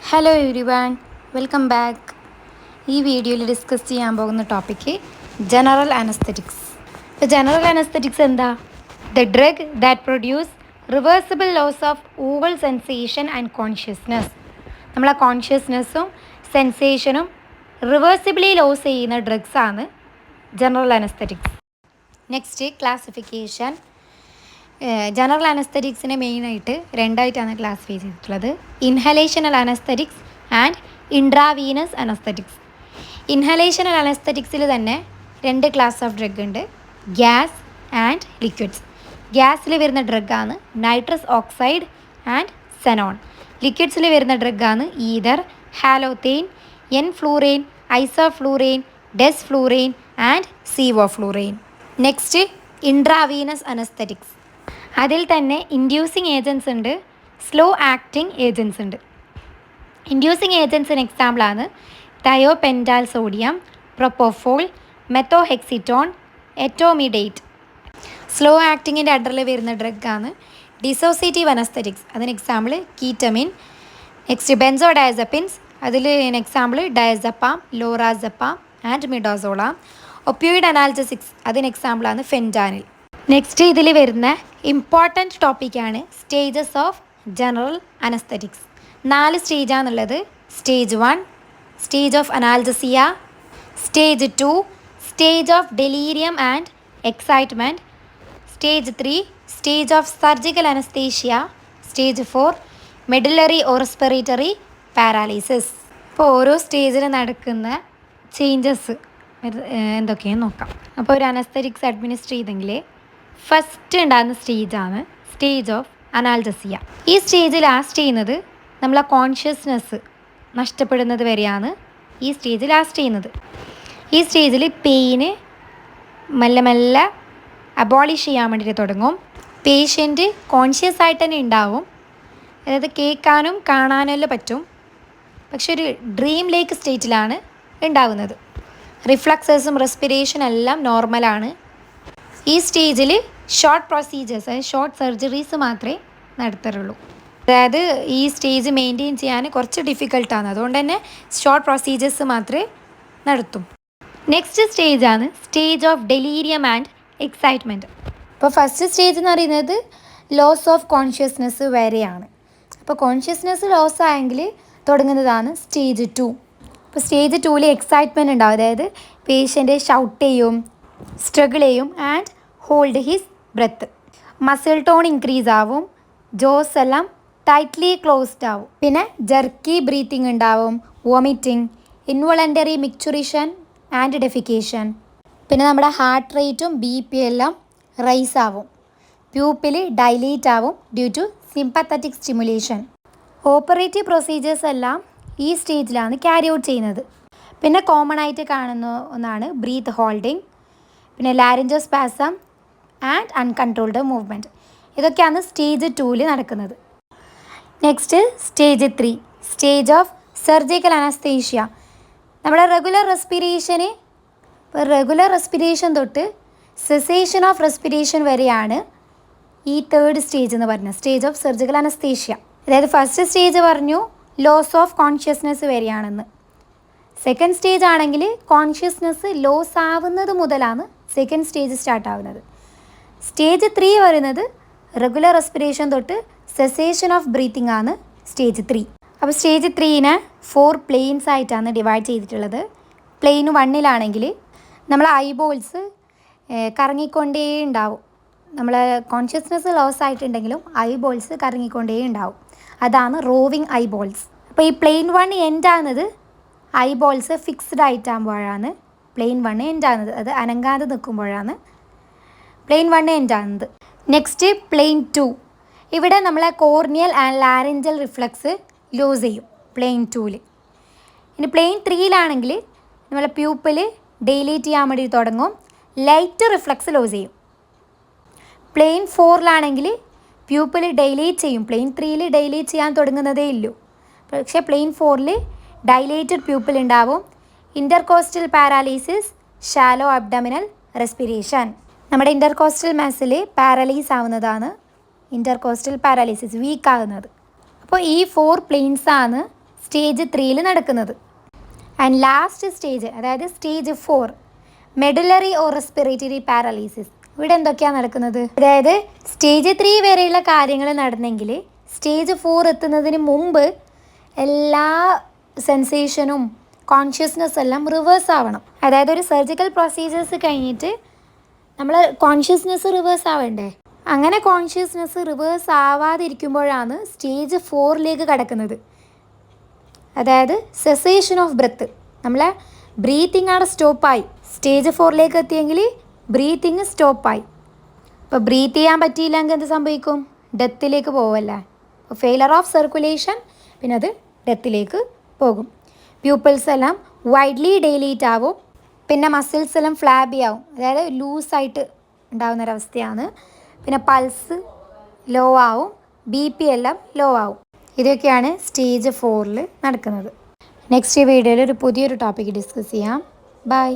Hello everyone, welcome back. ഈ വീഡിയോയിൽ discuss ചെയ്യാൻ പോകുന്ന ടോപ്പിക്ക് ജനറൽ അനസ്തെറ്റിക്സ്. ഇപ്പോൾ ജനറൽ അനസ്തെറ്റിക്സ് എന്താ? The drug that produce reversible loss of all sensation and consciousness. നമ്മളെ കോൺഷ്യസ്നെസ്സും സെൻസേഷനും റിവേഴ്സിബിളി ലോസ് ചെയ്യുന്ന ഡ്രഗ്സാണ് general anaesthetics. Next classification. General അനസ്തെറ്റിക്സിനെ മെയിനായിട്ട് രണ്ടായിട്ടാണ് ക്ലാസിഫൈ ചെയ്തിട്ടുള്ളത്: inhalational anaesthetics and intravenous anaesthetics. Inhalational അനസ്തെറ്റിക്സിൽ തന്നെ രണ്ട് ക്ലാസ് ഓഫ് ഡ്രഗ് ഉണ്ട്: ഗ്യാസ് ആൻഡ് ലിക്വിഡ്സ്. ഗ്യാസിൽ വരുന്ന ഡ്രഗാണ് നൈട്രസ് ഓക്സൈഡ് ആൻഡ് സെനോൺ. ലിക്വിഡ്സിൽ വരുന്ന ഡ്രഗാണ് ether halothane, enflurane, isoflurane, desflurane and sevoflurane. Next intravenous anaesthetics. അതിൽ തന്നെ ഇൻഡ്യൂസിങ് ഏജൻസ് ഉണ്ട്, സ്ലോ ആക്ടിങ് ഏജൻസ് ഉണ്ട്. ഇൻഡ്യൂസിങ് ഏജൻസിന് എക്സാമ്പിളാണ് തയോപെൻറ്റാൽ സോഡിയം, പ്രൊപ്പോഫോൾ, മെത്തോഹെക്സിറ്റോൺ, എറ്റോമിഡേറ്റ്. സ്ലോ ആക്ടിങ്ങിൻ്റെ അണ്ടറിൽ വരുന്ന ഡ്രഗാണ് ഡിസോസിയേറ്റീവ് അനസ്തെറ്റിക്സ്. അതിന് എക്സാമ്പിൾ കീറ്റമിൻ. Next benzodiazepines. അതിൽ example diazepam, lorazepam and midazolam. Opioid analgesics. അതിന് എക്സാമ്പിളാണ് ഫെൻറ്റാനിൽ. നെക്സ്റ്റ് ഇതിൽ വരുന്ന ഇമ്പോർട്ടൻറ്റ് ടോപ്പിക്കാണ് സ്റ്റേജസ് ഓഫ് ജനറൽ അനസ്തെറ്റിക്സ്. 4 സ്റ്റേജാണുള്ളത്: stage 1 stage of analgesia, stage 2 stage of delirium and excitement, stage 3 stage of surgical anaesthesia, stage 4 medullary or respiratory paralysis. ഇപ്പോൾ ഓരോ സ്റ്റേജിൽ നടക്കുന്ന ചേഞ്ചസ് എന്തൊക്കെയാണെന്ന് നോക്കാം. അപ്പോൾ ഒരു അനസ്തെറ്റിക്സ് അഡ്മിനിസ്റ്റർ ചെയ്തെങ്കിൽ ഫസ്റ്റ് ഉണ്ടാകുന്ന സ്റ്റേജാണ് സ്റ്റേജ് ഓഫ് അനാൽജസിയ. ഈ സ്റ്റേജ് ലാസ്റ്റ് ചെയ്യുന്നത് നമ്മളെ കോൺഷ്യസ്നെസ് നഷ്ടപ്പെടുന്നത് വരെയാണ് ഈ സ്റ്റേജ് ലാസ്റ്റ് ചെയ്യുന്നത്. ഈ സ്റ്റേജിൽ പെയിന് മെല്ലെ മെല്ലെ അബോളിഷ് ചെയ്യാൻ വേണ്ടിയിട്ട് തുടങ്ങും. പേഷ്യൻറ്റ് കോൺഷ്യസ് ആയിട്ട് തന്നെ ഉണ്ടാവും, അതായത് കേൾക്കാനും കാണാനും പറ്റും, പക്ഷെ ഒരു ഡ്രീം ലേക്ക് സ്റ്റേറ്റിലാണ് ഉണ്ടാവുന്നത്. റിഫ്ലക്സസും റെസ്പിറേഷനും എല്ലാം നോർമലാണ്. ഈ സ്റ്റേജിൽ ഷോർട്ട് പ്രൊസീജിയേഴ്സ്, ഷോർട്ട് സർജറീസ് മാത്രമേ നടത്താറുള്ളൂ. അതായത് ഈ സ്റ്റേജ് മെയിൻറ്റെയിൻ ചെയ്യാൻ കുറച്ച് ഡിഫിക്കൽട്ടാണ്, അതുകൊണ്ട് തന്നെ ഷോർട്ട് പ്രൊസീജിയേഴ്സ് മാത്രമേ നടത്തും. നെക്സ്റ്റ് സ്റ്റേജാണ് stage of delirium and excitement. അപ്പോൾ ഫസ്റ്റ് സ്റ്റേജ് എന്ന് പറയുന്നത് ലോസ് ഓഫ് കോൺഷ്യസ്നെസ് വരെയാണ്. അപ്പോൾ കോൺഷ്യസ്നെസ് ലോസ് ആയെങ്കിൽ തുടങ്ങുന്നതാണ് സ്റ്റേജ് 2. അപ്പോൾ സ്റ്റേജ് 2 എക്സൈറ്റ്മെൻറ്റ് ഉണ്ടാവും, അതായത് പേഷ്യൻ്റ് ഷൗട്ട് ചെയ്യും, സ്ട്രഗിൾ ചെയ്യും and hold his breath. Muscle tone increase ആവും, ജോസ് എല്ലാം ടൈറ്റ്ലി ക്ലോസ്ഡ് ആവും. പിന്നെ ജർക്കി ബ്രീത്തിങ് ഉണ്ടാവും, vomiting, involuntary micturition and defecation. പിന്നെ നമ്മുടെ ഹാർട്ട് റേറ്റും BP എല്ലാം റൈസ് ആവും. പ്യൂപ്പിൽ ഡൈലേറ്റ് ആവും due to sympathetic stimulation. Operative procedures എല്ലാം ഈ സ്റ്റേജിലാണ് ക്യാരി ഔട്ട് ചെയ്യുന്നത്. പിന്നെ കോമൺ ആയിട്ട് കാണുന്ന ഒന്നാണ് ബ്രീത്ത് ഹോൾഡിങ്, പിന്നെ ലാരിഞ്ചോസ്പാസം ആൻഡ് അൺകൺട്രോൾഡ് മൂവ്മെൻറ്റ്. ഇതൊക്കെയാണ് സ്റ്റേജ് 2 നടക്കുന്നത്. Next stage 3 stage of surgical anaesthesia. നമ്മുടെ റെഗുലർ റെസ്പിറേഷൻ തൊട്ട് സെസേഷൻ ഓഫ് റെസ്പിറേഷൻ വരെയാണ് ഈ തേർഡ് സ്റ്റേജ് എന്ന് പറഞ്ഞത്, സ്റ്റേജ് ഓഫ് സർജിക്കൽ അനസ്തേഷ്യ. അതായത് ഫസ്റ്റ് സ്റ്റേജ് പറഞ്ഞു ലോസ് ഓഫ് കോൺഷ്യസ്നെസ് വരെയാണെന്ന്. സെക്കൻഡ് സ്റ്റേജ് ആണെങ്കിൽ കോൺഷ്യസ്നെസ് ലോസ് ആവുന്നത് മുതലാണ് സെക്കൻഡ് സ്റ്റേജ് സ്റ്റാർട്ട് ആവുന്നത്. സ്റ്റേജ് 3 വരുന്നത് റെഗുലർ റെസ്പിറേഷൻ തൊട്ട് സെസേഷൻ ഓഫ് ബ്രീത്തിങ് ആണ് സ്റ്റേജ് 3. അപ്പോൾ സ്റ്റേജ് 3നെ 4 പ്ലെയിൻസ് ആയിട്ടാണ് ഡിവൈഡ് ചെയ്തിട്ടുള്ളത്. പ്ലെയിൻ 1ലാണെങ്കിൽ നമ്മളെ ഐബോൾസ് കറങ്ങിക്കൊണ്ടേ ഉണ്ടാവും. നമ്മൾ കോൺഷ്യസ്നെസ് ലോസ് ആയിട്ടുണ്ടെങ്കിലും ഐബോൾസ് കറങ്ങിക്കൊണ്ടേ ഉണ്ടാവും, അതാണ് റോവിങ് ഐബോൾസ്. അപ്പോൾ ഈ പ്ലെയിൻ 1 എൻഡ് ആകുന്നത് ഐബോൾസ് ഫിക്സ്ഡ് ആയിട്ടാകുമ്പോഴാണ് പ്ലെയിൻ 1 എൻഡ് ആകുന്നത്. അത് അനങ്ങാതെ നിൽക്കുമ്പോഴാണ് പ്ലെയിൻ 1 എൻഡ് ആകുന്നത്. Next plane 2. ഇവിടെ നമ്മളെ corneal and laryngeal reflex lose ചെയ്യും പ്ലെയിൻ 2ൽ. ഇനി പ്ലെയിൻ 3ലാണെങ്കിൽ നമ്മളെ പ്യൂപ്പിൽ ഡൈലേറ്റ് ചെയ്യാൻ വേണ്ടി തുടങ്ങും, ലൈറ്റ് റിഫ്ലക്സ് ലൂസ് ചെയ്യും. പ്ലെയിൻ 4ലാണെങ്കിൽ പ്യൂപ്പിൽ ഡൈലേറ്റ് ചെയ്യും, പ്ലെയിൻ 3ൽ ഡൈലേറ്റ് ചെയ്യാൻ തുടങ്ങുന്നതേ ഉള്ളൂ. പക്ഷേ പ്ലെയിൻ 4ൽ ഡൈലേറ്റഡ് പ്യൂപ്പിൾ ഉണ്ടാവും, intercostal paralysis, shallow abdominal respiration. നമ്മുടെ ഇൻ്റർകോസ്റ്റൽ മസിൽ പാരലൈസ് ആവുന്നതാണ് ഇൻ്റർകോസ്റ്റൽ പാരാലിസിസ്, വീക്ക് ആകുന്നത്. അപ്പോൾ ഈ 4 പ്ലെയിൻസാണ് സ്റ്റേജ് 3 നടക്കുന്നത്. ആൻഡ് ലാസ്റ്റ് സ്റ്റേജ്, അതായത് stage 4, medullary or respiratory paralysis. ഇവിടെ എന്തൊക്കെയാണ് നടക്കുന്നത്? അതായത് സ്റ്റേജ് 3 വരെയുള്ള കാര്യങ്ങൾ നടന്നെങ്കിൽ സ്റ്റേജ് 4 എത്തുന്നതിന് മുമ്പ് എല്ലാ സെൻസേഷനും കോൺഷ്യസ്നെസ് എല്ലാം റിവേഴ്സ് ആവണം. അതായത് ഒരു സർജിക്കൽ പ്രൊസീജിയേഴ്സ് കഴിഞ്ഞിട്ട് നമ്മൾ കോൺഷ്യസ്നെസ് റിവേഴ്സ് ആവണ്ടേ? അങ്ങനെ കോൺഷ്യസ്നെസ് റിവേഴ്സ് ആവാതിരിക്കുമ്പോഴാണ് സ്റ്റേജ് 4ലേക്ക് കടക്കുന്നത്. അതായത് സെസേഷൻ ഓഫ് ബ്രെത്ത്. നമ്മളെ ബ്രീത്തിങ് ആണ് സ്റ്റോപ്പായി. Stage 4ലേക്ക് എത്തിയെങ്കിൽ breathing സ്റ്റോപ്പായി. ഇപ്പോൾ ബ്രീത്ത് ചെയ്യാൻ പറ്റിയില്ലെങ്കിൽ എന്ത് സംഭവിക്കും? ഡെത്തിലേക്ക് പോവല്ലേ. അപ്പോൾ ഫെയിലർ ഓഫ് സർക്കുലേഷൻ, പിന്നെ അത് ഡെത്തിലേക്ക് പോകും. പ്യൂപ്പിൾസ് എല്ലാം വൈഡ്ലി ഡെയിലേറ്റ് ആവും. പിന്നെ മസിൽസ് എല്ലാം ഫ്ലാബി ആവും, അതായത് ലൂസായിട്ട് ഉണ്ടാകുന്നൊരവസ്ഥയാണ്. പിന്നെ പൾസ് ലോ ആവും, BP എല്ലാം ലോ ആവും. ഇതൊക്കെയാണ് സ്റ്റേജ് 4 നടക്കുന്നത്. നെക്സ്റ്റ് വീഡിയോയിൽ ഒരു പുതിയൊരു ടോപ്പിക്ക് ഡിസ്കസ് ചെയ്യാം. ബൈ.